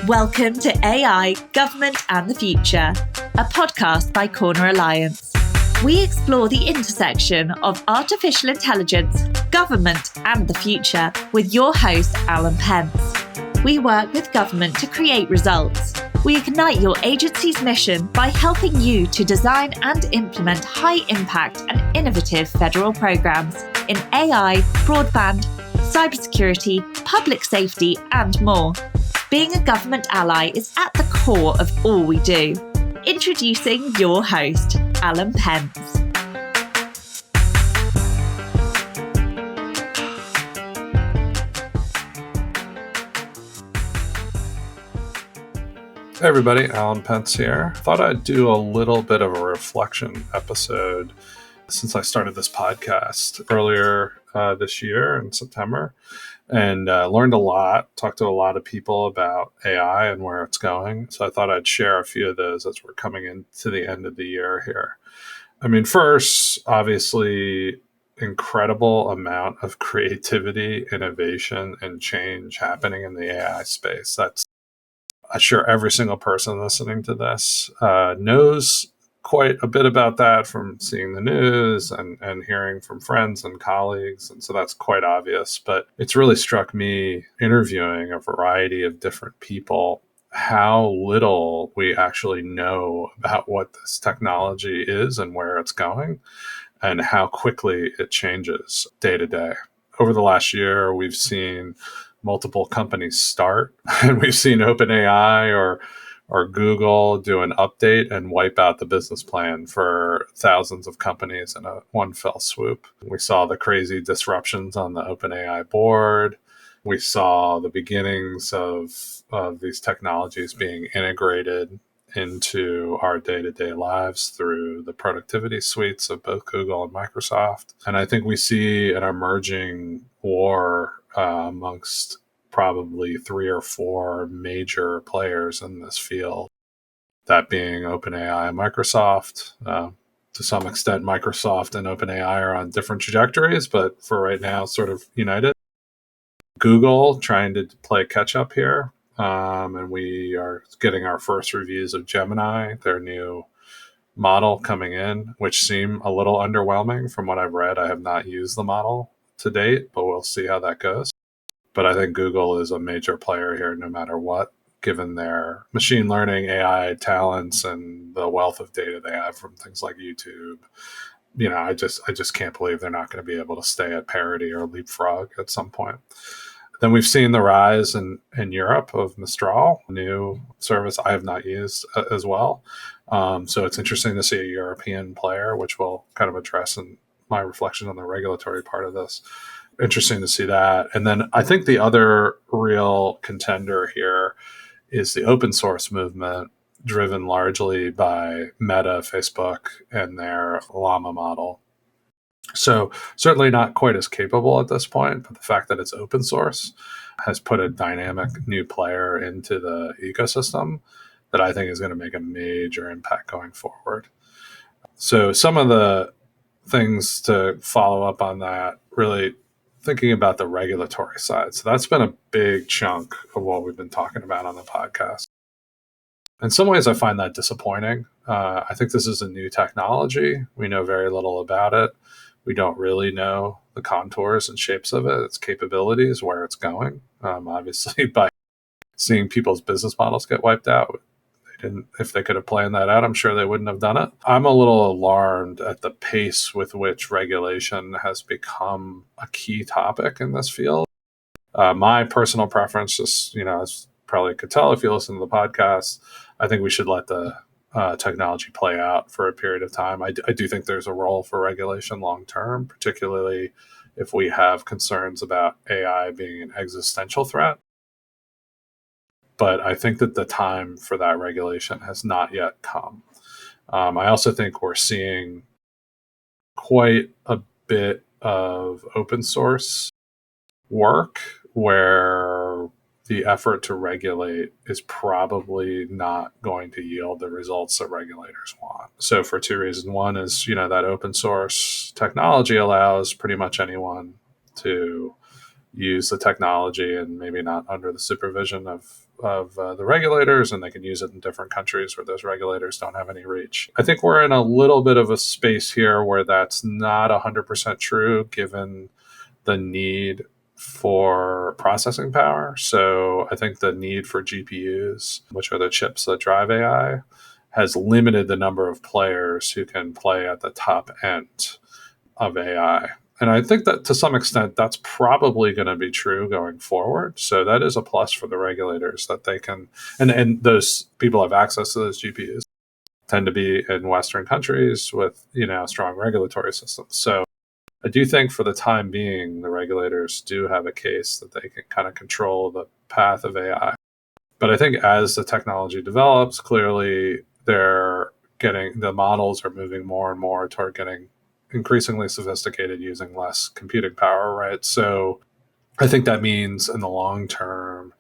Welcome to AI, Government and the Future, a podcast by Corner Alliance. We explore the intersection of artificial intelligence, government and the future with your host, Alan Pentz. We work with government to create results. We ignite your agency's mission by helping you to design and implement high-impact and innovative federal programs in AI, broadband, cybersecurity, public safety, and more. Being a government ally is at the core of all we do. Introducing your host, Alan Pentz. Hey everybody, Alan Pentz here. Thought I'd do a little bit of a reflection episode since I started this podcast earlier this year in September, and learned a lot, talked to a lot of people about AI and where it's going. So I thought I'd share a few of those as we're coming into the end of the year here. I mean, first, obviously, incredible amount of creativity, innovation, and change happening in the AI space. I'm sure every single person listening to this knows quite a bit about that from seeing the news and hearing from friends and colleagues. And so that's quite obvious. But it's really struck me interviewing a variety of different people how little we actually know about what this technology is and where it's going and how quickly it changes day to day. Over the last year, we've seen multiple companies start, and we've seen OpenAI or Google do an update and wipe out the business plan for thousands of companies in a one fell swoop. We saw the crazy disruptions on the OpenAI board. We saw the beginnings of these technologies being integrated into our day-to-day lives through the productivity suites of both Google and Microsoft. And I think we see an emerging war amongst probably 3 or 4 major players in this field, that being OpenAI and Microsoft. To some extent, Microsoft and OpenAI are on different trajectories, but for right now, sort of united. Google trying to play catch up here. And we are getting our first reviews of Gemini, their new model coming in, which seem a little underwhelming from what I've read. I have not used the model to date, but we'll see how that goes. But I think Google is a major player here no matter what, given their machine learning, AI talents, and the wealth of data they have from things like YouTube. You know, I just can't believe they're not going to be able to stay at parity or leapfrog at some point. Then we've seen the rise in Europe of Mistral, a new service I have not used as well. So it's interesting to see a European player, which we'll kind of address in my reflection on the regulatory part of this. Interesting to see that. And then I think the other real contender here is the open source movement, driven largely by Meta, Facebook, and their Llama model. So certainly not quite as capable at this point, but the fact that it's open source has put a dynamic new player into the ecosystem that I think is going to make a major impact going forward. So some of the things to follow up on that, really thinking about the regulatory side. So that's been a big chunk of what we've been talking about on the podcast. In some ways, I find that disappointing. I think this is a new technology. We know very little about it. We don't really know the contours and shapes of it, its capabilities, where it's going. Obviously, by seeing people's business models get wiped out, if they could have planned that out, I'm sure they wouldn't have done it. I'm a little alarmed at the pace with which regulation has become a key topic in this field. My personal preference, just, as probably could tell if you listen to the podcast, I think we should let the technology play out for a period of time. I do think there's a role for regulation long term, particularly if we have concerns about AI being an existential threat. But I think that the time for that regulation has not yet come. I also think we're seeing quite a bit of open source work where the effort to regulate is probably not going to yield the results that regulators want. So for 2 reasons. One is, that open source technology allows pretty much anyone to use the technology and maybe not under the supervision of the regulators, and they can use it in different countries where those regulators don't have any reach. I think we're in a little bit of a space here where that's not 100% true, given the need for processing power. So I think the need for GPUs, which are the chips that drive AI, has limited the number of players who can play at the top end of AI. And I think that to some extent, that's probably going to be true going forward. So that is a plus for the regulators that they can, and those people have access to those GPUs, tend to be in Western countries with, strong regulatory systems. So I do think for the time being, the regulators do have a case that they can kind of control the path of AI. But I think as the technology develops, clearly the models are moving more and more toward getting increasingly sophisticated using less computing power, right? So I think that means in the long term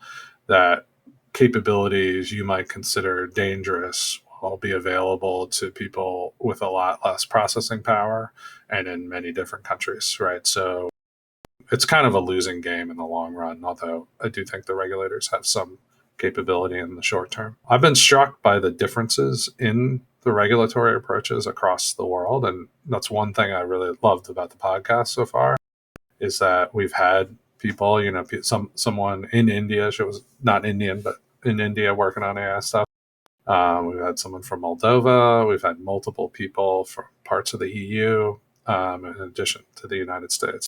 that capabilities you might consider dangerous will be available to people with a lot less processing power and in many different countries, right? So it's kind of a losing game in the long run, although I do think the regulators have some capability in the short term. I've been struck by the differences in the regulatory approaches across the world. And that's one thing I really loved about the podcast so far, is that we've had people, someone in India, she was not Indian, but in India working on AI stuff. We've had someone from Moldova. We've had multiple people from parts of the EU, in addition to the United States.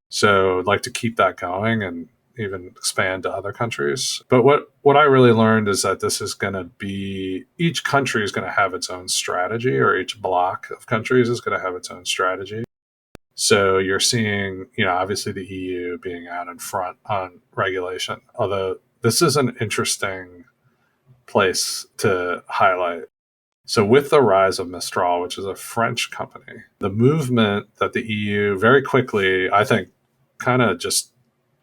So I'd like to keep that going and even expand to other countries. But what I really learned is that this is going to be, each country is going to have its own strategy, or each block of countries is going to have its own strategy. So you're seeing, obviously the EU being out in front on regulation, although this is an interesting place to highlight. So with the rise of Mistral, which is a French company, the movement that the EU very quickly, I think, kind of just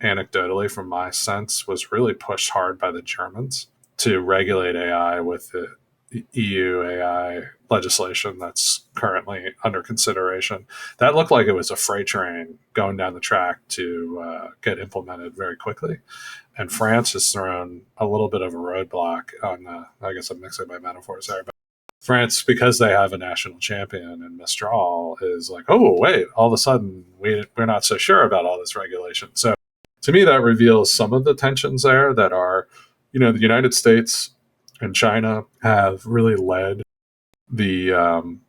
anecdotally from my sense, was really pushed hard by the Germans to regulate AI with the EU AI legislation that's currently under consideration. That looked like it was a freight train going down the track to get implemented very quickly. And France has thrown a little bit of a roadblock on, I guess I'm mixing my metaphors there, but France, because they have a national champion in Mistral, is like, oh, wait, all of a sudden we're not so sure about all this regulation. So to me, that reveals some of the tensions there that are, the United States and China have really led the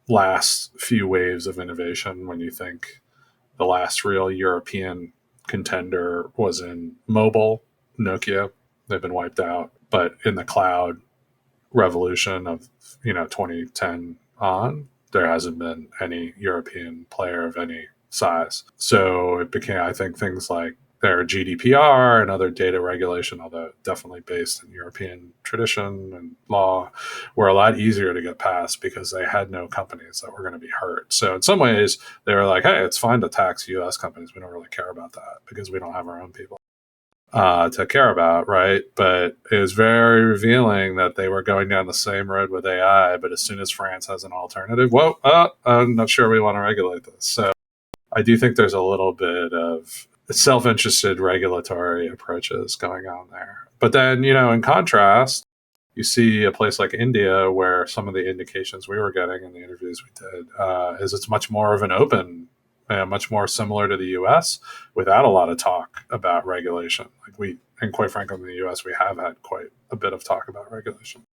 last few waves of innovation. When you think the last real European contender was in mobile, Nokia, they've been wiped out. But in the cloud revolution of 2010 on, there hasn't been any European player of any size. So it became, I think, things like their GDPR and other data regulation, although definitely based in European tradition and law, were a lot easier to get past because they had no companies that were going to be hurt. So in some ways, they were like, hey, it's fine to tax US companies. We don't really care about that because we don't have our own people to care about, right? But it was very revealing that they were going down the same road with AI, but as soon as France has an alternative, I'm not sure we want to regulate this. So I do think there's a little bit of self-interested regulatory approaches going on there. But then, in contrast, you see a place like India, where some of the indications we were getting in the interviews we did is it's much more of an open, much more similar to the US, without a lot of talk about regulation. And quite frankly, in the US, we have had quite a bit of talk about regulation.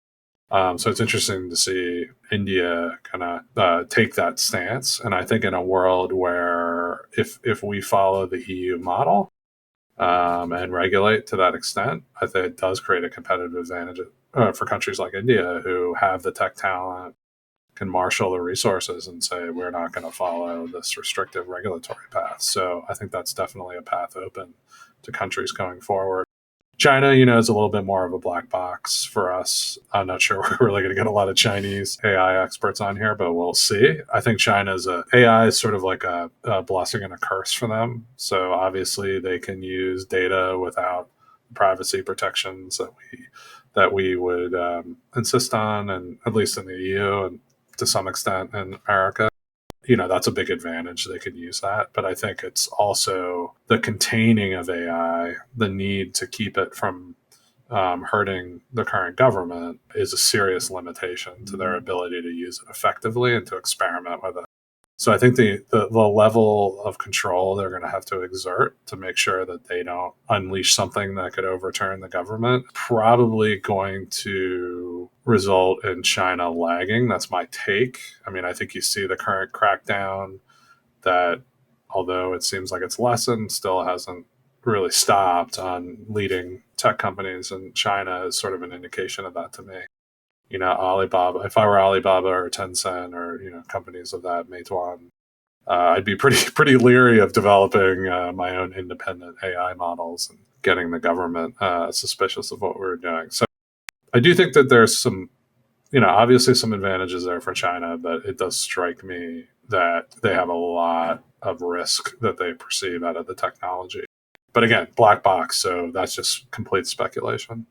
So it's interesting to see India kind of take that stance. And I think in a world where if we follow the EU model and regulate to that extent, I think it does create a competitive advantage for countries like India, who have the tech talent, can marshal the resources and say, we're not going to follow this restrictive regulatory path. So I think that's definitely a path open to countries going forward. China, is a little bit more of a black box for us. I'm not sure we're really going to get a lot of Chinese AI experts on here, but we'll see. I think AI is sort of like a blessing and a curse for them. So obviously they can use data without privacy protections that we would insist on, and at least in the EU and to some extent in America. that's a big advantage. They could use that. But I think it's also the containing of AI, the need to keep it from hurting the current government is a serious limitation to their ability to use it effectively and to experiment with it. So I think the level of control they're going to have to exert to make sure that they don't unleash something that could overturn the government, probably going to result in China lagging. That's my take. I mean, I think you see the current crackdown that, although it seems like it's lessened, still hasn't really stopped on leading tech companies in China is sort of an indication of that to me. Alibaba, if I were Alibaba or Tencent or, companies of that, Meituan, I'd be pretty leery of developing my own independent AI models and getting the government suspicious of what we're doing. So I do think that there's some, obviously some advantages there for China, but it does strike me that they have a lot of risk that they perceive out of the technology. But again, black box, so that's just complete speculation.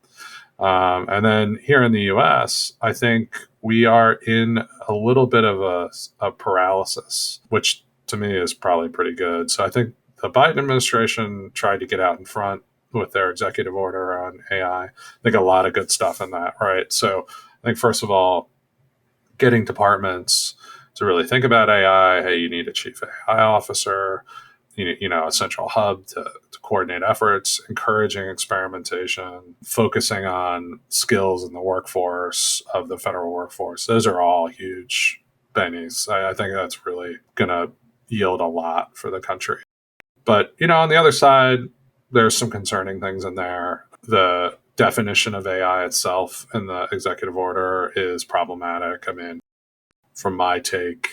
And then here in the US, I think we are in a little bit of a paralysis, which to me is probably pretty good. So I think the Biden administration tried to get out in front with their executive order on AI. I think a lot of good stuff in that, right? So I think, first of all, getting departments to really think about AI. Hey, you need a chief AI officer, a central hub to coordinate efforts, encouraging experimentation, focusing on skills in the workforce of the federal workforce. Those are all huge bennies. I think that's really going to yield a lot for the country. But, on the other side, there's some concerning things in there. The definition of AI itself in the executive order is problematic. I mean, from my take,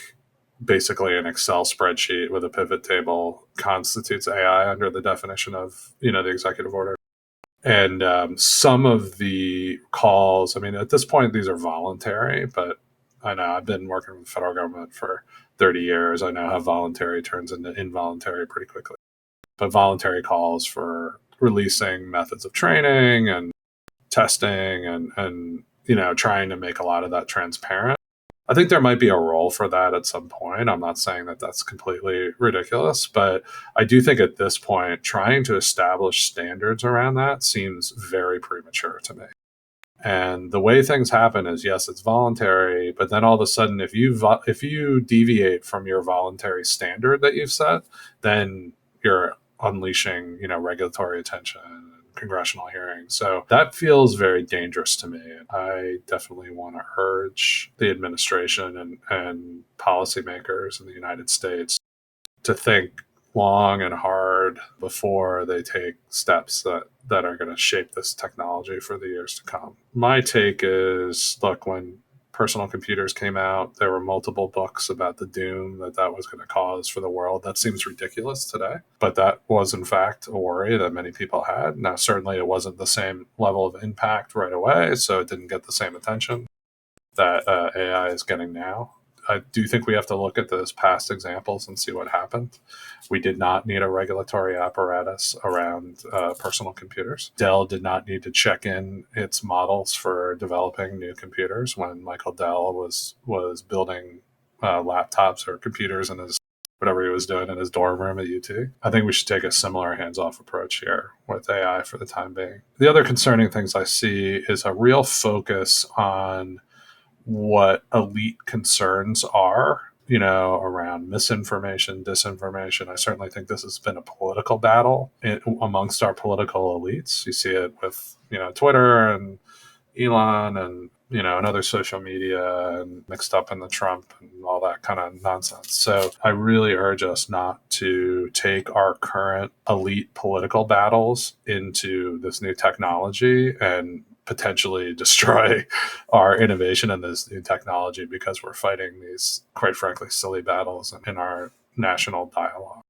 basically an Excel spreadsheet with a pivot table constitutes AI under the definition of, the executive order. And some of the calls, I mean, at this point, these are voluntary, but I know I've been working with the federal government for 30 years. I know how voluntary turns into involuntary pretty quickly. But voluntary calls for releasing methods of training and testing and trying to make a lot of that transparent. I think there might be a role for that at some point. I'm not saying that that's completely ridiculous, but I do think at this point, trying to establish standards around that seems very premature to me. And the way things happen is, yes, it's voluntary, but then all of a sudden, if you deviate from your voluntary standard that you've set, then you're unleashing, regulatory attention, congressional hearings. So that feels very dangerous to me. I definitely want to urge the administration and policymakers in the United States to think long and hard before they take steps that are going to shape this technology for the years to come. My take is, look, when personal computers came out, there were multiple books about the doom that was going to cause for the world. That seems ridiculous today, but that was in fact a worry that many people had. Now, certainly it wasn't the same level of impact right away, so it didn't get the same attention that AI is getting now. I do think we have to look at those past examples and see what happened. We did not need a regulatory apparatus around personal computers. Dell did not need to check in its models for developing new computers when Michael Dell was building laptops or computers in his whatever he was doing in his dorm room at UT. I think we should take a similar hands-off approach here with AI for the time being. The other concerning things I see is a real focus on what elite concerns are, around misinformation, disinformation. I certainly think this has been a political battle amongst our political elites. You see it with, Twitter and Elon and, and other social media and mixed up in the Trump and all that kind of nonsense. So I really urge us not to take our current elite political battles into this new technology and potentially destroy our innovation in this new technology because we're fighting these, quite frankly, silly battles in our national dialogue.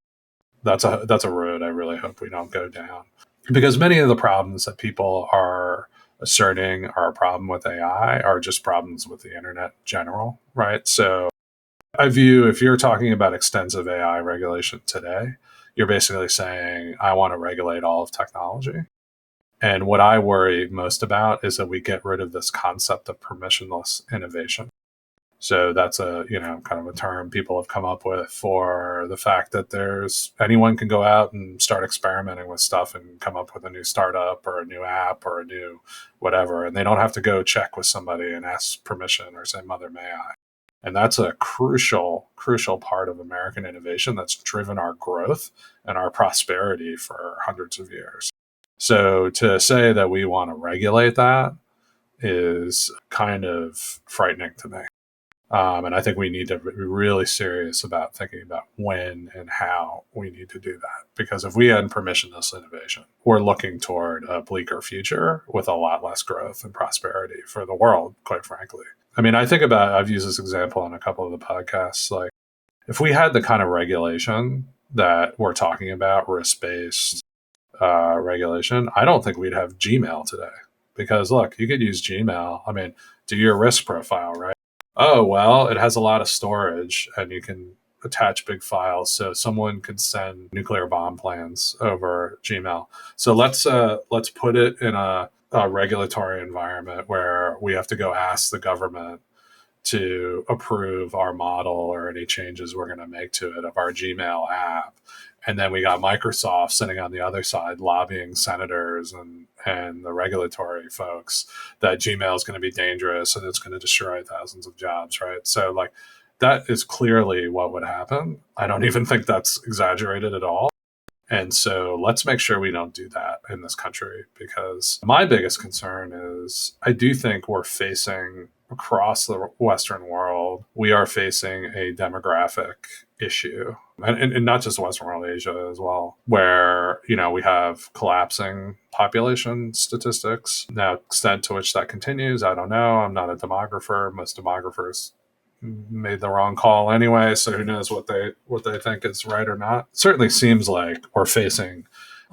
That's a road I really hope we don't go down, because many of the problems that people are asserting are a problem with AI are just problems with the internet in general, right? So I view, if you're talking about extensive AI regulation today, you're basically saying, I want to regulate all of technology. And what I worry most about is that we get rid of this concept of permissionless innovation. So that's a, kind of a term people have come up with for the fact that anyone can go out and start experimenting with stuff and come up with a new startup or a new app or a new whatever. And they don't have to go check with somebody and ask permission or say, Mother, may I? And that's a crucial part of American innovation that's driven our growth and our prosperity for hundreds of years. So to say that we want to regulate that is kind of frightening to me. And I think we need to be really serious about thinking about when and how we need to do that. Because if we hadn't permissioned this innovation, we're looking toward a bleaker future with a lot less growth and prosperity for the world, quite frankly. I mean, I've used this example on a couple of the podcasts. Like, if we had the kind of regulation that we're talking about, risk-based regulation, I don't think we'd have Gmail today. Because look, you could use Gmail. I mean, do your risk profile, right? Oh, well, it has a lot of storage and you can attach big files. So someone could send nuclear bomb plans over Gmail. So let's put it in a regulatory environment where we have to go ask the government to approve our model or any changes we're going to make to it of our Gmail app. And then we got Microsoft sitting on the other side lobbying senators and the regulatory folks that Gmail is going to be dangerous and it's going to destroy thousands of jobs, right? So like that is clearly what would happen. I don't even think that's exaggerated at all. And so let's make sure we don't do that in this country, because my biggest concern is I do think we're facing across the Western world, we are facing a demographic issue, and not just the Western world, Asia as well, where, we have collapsing population statistics. Now, extent to which that continues, I don't know. I'm not a demographer. Most demographers made the wrong call anyway, so who knows what they think is right or not. Certainly seems like we're facing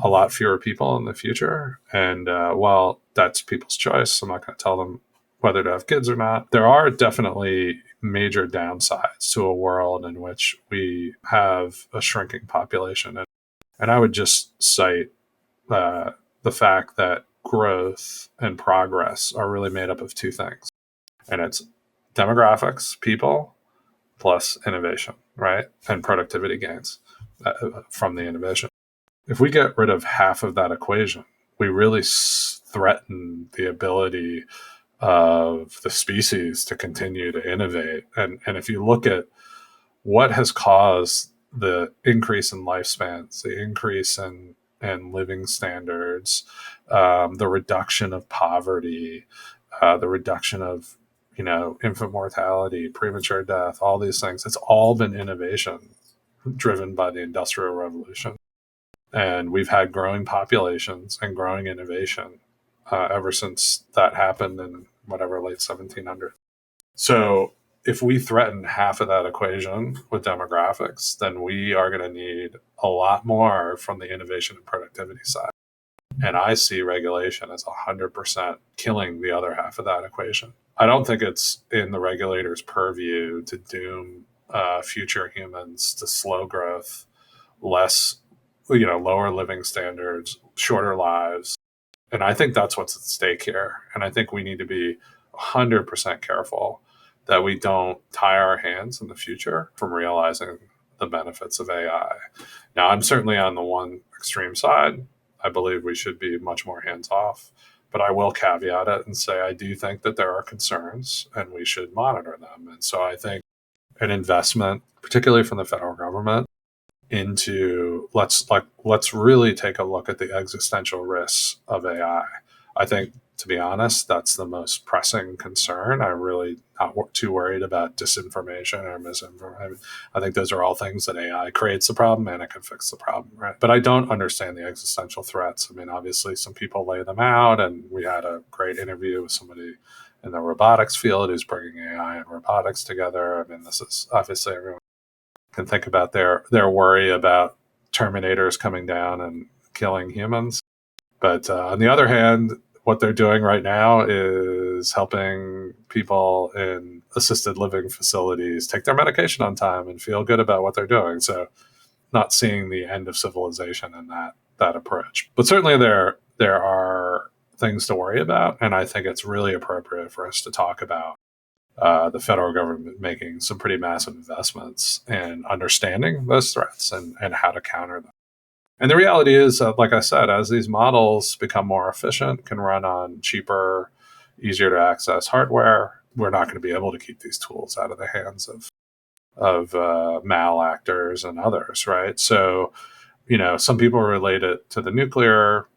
a lot fewer people in the future, and while that's people's choice, I'm not going to tell them whether to have kids or not. There are definitely major downsides to a world in which we have a shrinking population, and I would just cite the fact that growth and progress are really made up of two things, and it's demographics, people, plus innovation, right? And productivity gains from the innovation. If we get rid of half of that equation, we really threaten the ability of the species to continue to innovate. And if you look at what has caused the increase in lifespans, the increase in living standards, the reduction of poverty, the reduction of infant mortality, premature death, all these things. It's all been innovation driven by the Industrial Revolution. And we've had growing populations and growing innovation ever since that happened in whatever, late 1700s. So if we threaten half of that equation with demographics, then we are going to need a lot more from the innovation and productivity side. And I see regulation as 100% killing the other half of that equation. I don't think it's in the regulator's purview to doom future humans to slow growth, lower living standards, shorter lives. And I think that's what's at stake here. And I think we need to be 100% careful that we don't tie our hands in the future from realizing the benefits of AI. Now, I'm certainly on the one extreme side. I believe we should be much more hands-off. But I will caveat it and say I do think that there are concerns and we should monitor them. And so I think an investment, particularly from the federal government, into let's really take a look at the existential risks of AI. I think, to be honest, that's the most pressing concern. I'm really not too worried about disinformation or misinformation. I think those are all things that AI creates the problem and it can fix the problem, right? But I don't understand the existential threats. I mean, obviously, some people lay them out, and we had a great interview with somebody in the robotics field who's bringing AI and robotics together. I mean, this is obviously everyone can think about their worry about Terminators coming down and killing humans. But on the other hand, what they're doing right now is helping people in assisted living facilities take their medication on time and feel good about what they're doing. So not seeing the end of civilization in that approach. But certainly there are things to worry about. And I think it's really appropriate for us to talk about the federal government making some pretty massive investments in understanding those threats and how to counter them. And the reality is, like I said, as these models become more efficient, can run on cheaper, easier to access hardware, we're not going to be able to keep these tools out of the hands of mal actors and others, right? So, some people relate it to the nuclear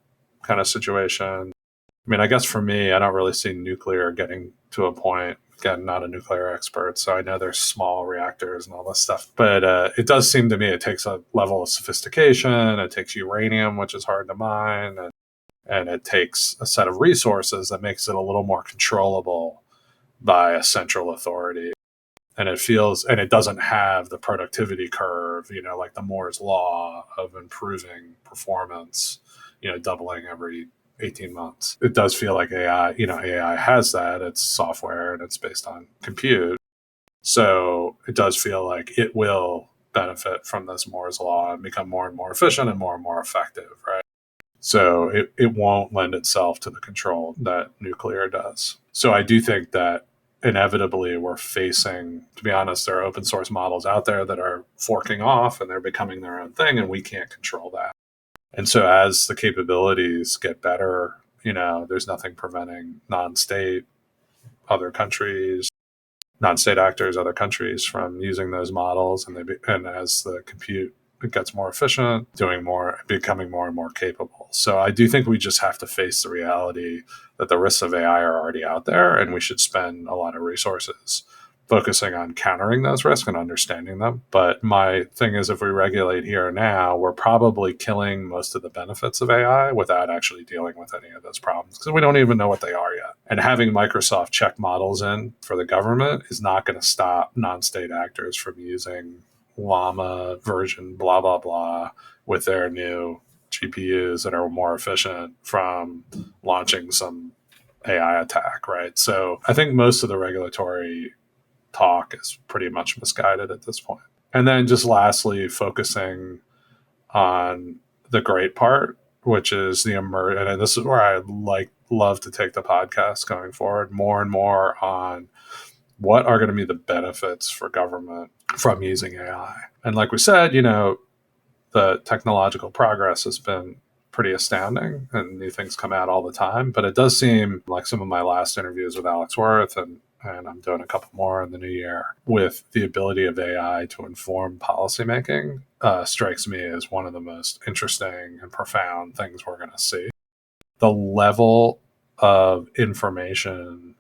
kind of situation. I mean, I guess for me, I don't really see nuclear getting to a point. Again, not a nuclear expert, so I know there's small reactors and all this stuff. But it does seem to me it takes a level of sophistication. It takes uranium, which is hard to mine, and it takes a set of resources that makes it a little more controllable by a central authority. And it doesn't have the productivity curve, like the Moore's law of improving performance, doubling every 18 months. It does feel like AI has that. It's software and it's based on compute. So it does feel like it will benefit from this Moore's law and become more and more efficient and more effective, right? So it won't lend itself to the control that nuclear does. So I do think that inevitably we're facing, to be honest, there are open source models out there that are forking off and they're becoming their own thing, and we can't control that. And so as the capabilities get better, there's nothing preventing non-state actors, other countries from using those models. And as the compute gets more efficient, becoming more and more capable. So I do think we just have to face the reality that the risks of AI are already out there, and we should spend a lot of resources focusing on countering those risks and understanding them. But my thing is, if we regulate here and now, we're probably killing most of the benefits of AI without actually dealing with any of those problems, because we don't even know what they are yet. And having Microsoft check models in for the government is not going to stop non-state actors from using Llama version blah, blah, blah with their new GPUs that are more efficient from launching some AI attack, right? So I think most of the regulatory talk is pretty much misguided at this point. And then just lastly, focusing on the great part, which is and this is where I love to take the podcast going forward, more and more on what are going to be the benefits for government from using AI. And like we said, the technological progress has been pretty astounding and new things come out all the time. But it does seem like some of my last interviews with Alex Worth, and I'm doing a couple more in the new year, with the ability of AI to inform policymaking, strikes me as one of the most interesting and profound things we're going to see. The level of information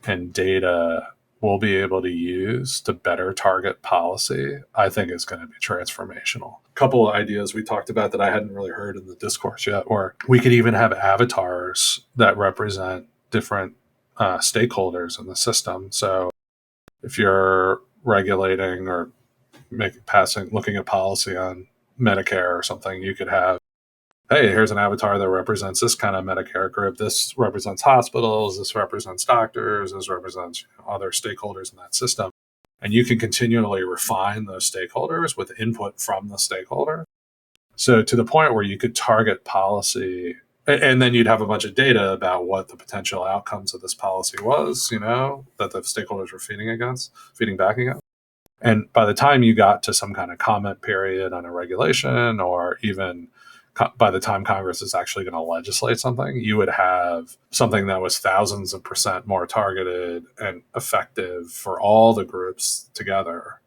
and data we'll be able to use to better target policy, I think is going to be transformational. A couple of ideas we talked about that I hadn't really heard in the discourse yet, or we could even have avatars that represent different stakeholders in the system. So if you're regulating or looking at policy on Medicare or something, you could have, hey, here's an avatar that represents this kind of Medicare group. This represents hospitals. This represents doctors. This represents other stakeholders in that system. And you can continually refine those stakeholders with input from the stakeholder. So to the point where you could target policy, and then you'd have a bunch of data about what the potential outcomes of this policy was, that the stakeholders were feeding back against. And by the time you got to some kind of comment period on a regulation, or even by the time Congress is actually going to legislate something, you would have something that was thousands of % more targeted and effective for all the groups together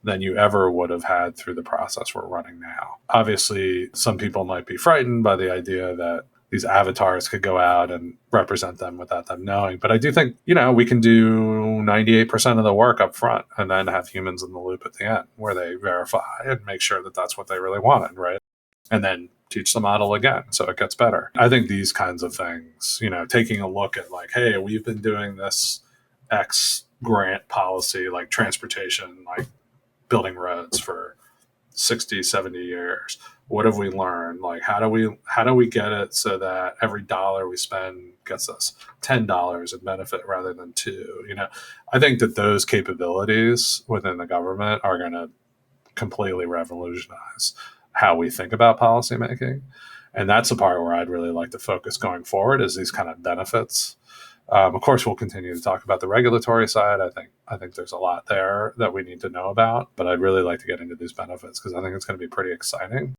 than you ever would have had through the process we're running now. Obviously, some people might be frightened by the idea that these avatars could go out and represent them without them knowing. But I do think, we can do 98% of the work up front and then have humans in the loop at the end where they verify and make sure that that's what they really wanted, right? And then teach the model again so it gets better. I think these kinds of things, taking a look at like, hey, we've been doing this X grant policy, like transportation, like building roads for 60, 70 years. What have we learned? Like, how do we get it so that every dollar we spend gets us $10 in benefit rather than $2? I think that those capabilities within the government are going to completely revolutionize how we think about policymaking. And that's the part where I'd really like to focus going forward, is these kind of benefits Of course, we'll continue to talk about the regulatory side. I think there's a lot there that we need to know about, but I'd really like to get into these benefits because I think it's going to be pretty exciting.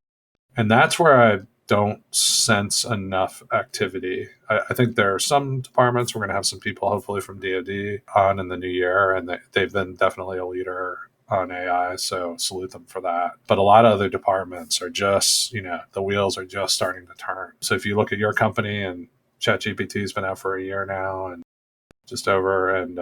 And that's where I don't sense enough activity. I think there are some departments, we're going to have some people, hopefully from DoD, on in the new year, and they've been definitely a leader on AI, so salute them for that. But a lot of other departments are just, the wheels are just starting to turn. So if you look at your company, and ChatGPT has been out for a year now and just over, and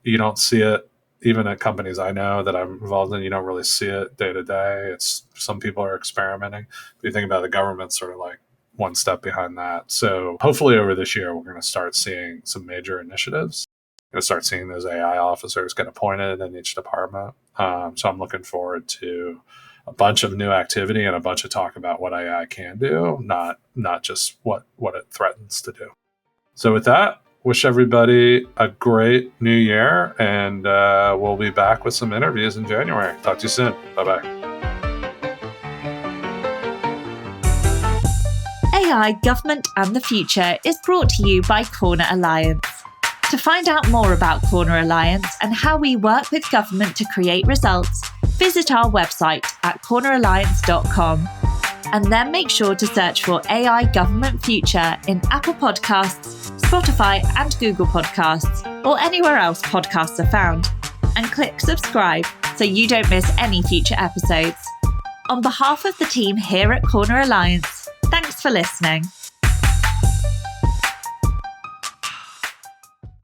you don't see it. Even at companies I know that I'm involved in, you don't really see it day to day. It's some people are experimenting. But you think about the government, sort of like one step behind that. So hopefully over this year, we're going to start seeing some major initiatives. We're going to start seeing those AI officers get appointed in each department. So I'm looking forward to a bunch of new activity and a bunch of talk about what AI can do, not just what it threatens to do. So with that, wish everybody a great new year, and we'll be back with some interviews in January. Talk to you soon. Bye-bye. AI, Government and the Future is brought to you by Corner Alliance. To find out more about Corner Alliance and how we work with government to create results, visit our website at corneralliance.com. And then make sure to search for AI Government Future in Apple Podcasts, Spotify and Google Podcasts, or anywhere else podcasts are found. And click subscribe so you don't miss any future episodes. On behalf of the team here at Corner Alliance, thanks for listening.